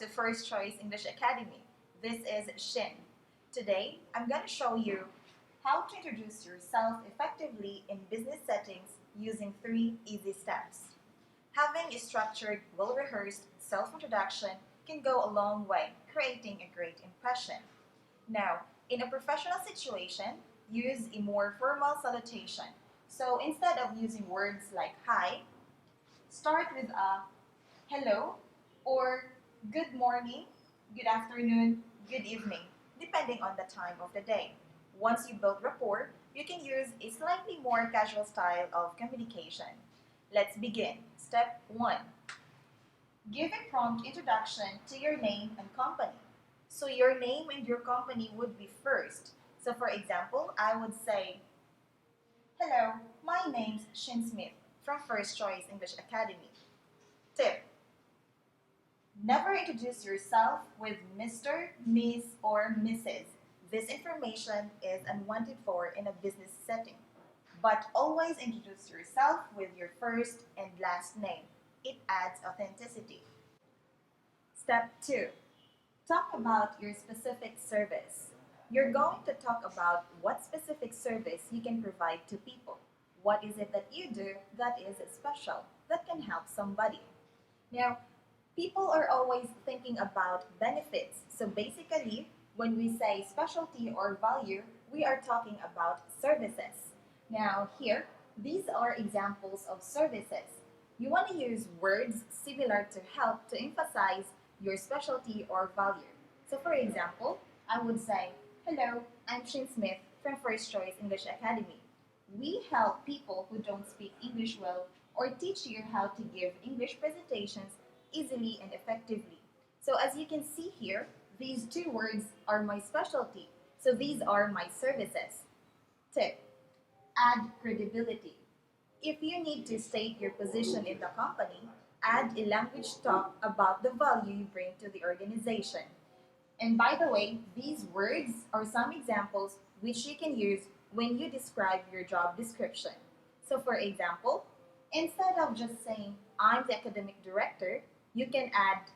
to First Choice English Academy. This is Shin. Today, I'm going to show you how to introduce yourself effectively in business settings using 3 easy steps. Having a structured, well-rehearsed self-introduction can go a long way, creating a great impression. Now, in a professional situation, use a more formal salutation. So instead of using words like hi, start with a hello or good morning, good afternoon, good evening, depending on the time of the day. Once you build rapport, you can use a slightly more casual style of communication. Let's begin. Step 1. Give a prompt introduction to your name and company. So your name and your company would be first. So for example, I would say, hello, my name's Shin Smith from First Choice English Academy. Tip: never introduce yourself with Mr., Miss, or Mrs. This information is unwanted for in a business setting. But always introduce yourself with your first and last name. It adds authenticity. Step 2. Talk about your specific service. You're going to talk about what specific service you can provide to people. What is it that you do that is special, that can help somebody? Now, people are always thinking about benefits. So basically, when we say specialty or value, we are talking about services. Now here, these are examples of services. You want to use words similar to help to emphasize your specialty or value. So for example, I would say, hello, I'm Shin Smith from First Choice English Academy. We help people who don't speak English well or teach you how to give English presentations easily and effectively. So as you can see here, these 2 words are my specialty. So these are my services. Tip: add credibility. If you need to state your position in the company, add a language talk about the value you bring to the organization. And by the way, these words are some examples which you can use when you describe your job description. So for example, instead of just saying, I'm the academic director, you can add,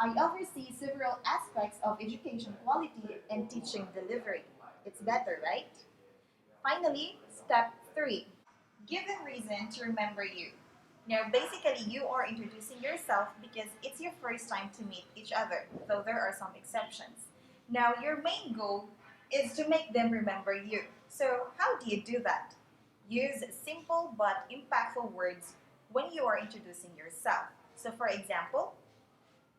I oversee several aspects of education quality and teaching delivery. It's better, right? Finally, step 3. Give a reason to remember you. Now, basically, you are introducing yourself because it's your first time to meet each other, though there are some exceptions. Now, your main goal is to make them remember you. So, how do you do that? Use simple but impactful words when you are introducing yourself. So, for example,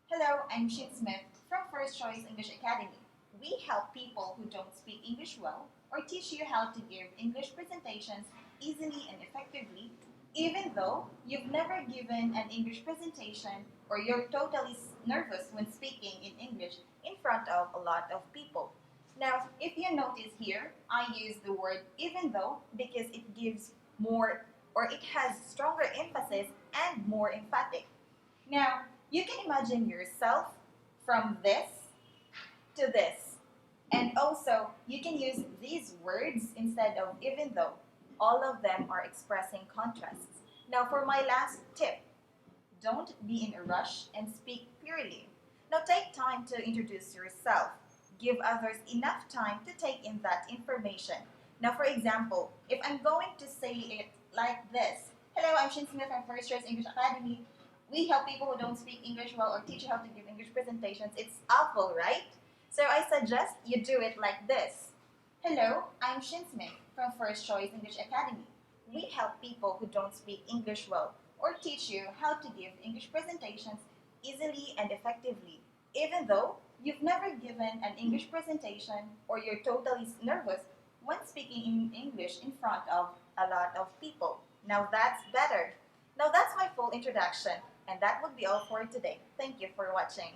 hello, I'm Shin Smith from First Choice English Academy. We help people who don't speak English well or teach you how to give English presentations easily and effectively, even though you've never given an English presentation or you're totally nervous when speaking in English in front of a lot of people. Now, if you notice here, I use the word even though because it gives more or it has stronger emphasis and more emphatic. Now, you can imagine yourself from this to this. And also, you can use these words instead of even though. All of them are expressing contrasts. Now, for my last tip, don't be in a rush and speak purely. Now, take time to introduce yourself. Give others enough time to take in that information. Now, for example, if I'm going to say it like this, hello, I'm Shin Smith from First Choice English Academy. We help people who don't speak English well or teach you how to give English presentations. It's awful, right? So I suggest you do it like this. Hello, I'm Shin Smith from First Choice English Academy. We help people who don't speak English well or teach you how to give English presentations easily and effectively, even though you've never given an English presentation or you're totally nervous when speaking in English in front of a lot of people. Now that's better. Now that's my full introduction, and that would be all for today. Thank you for watching.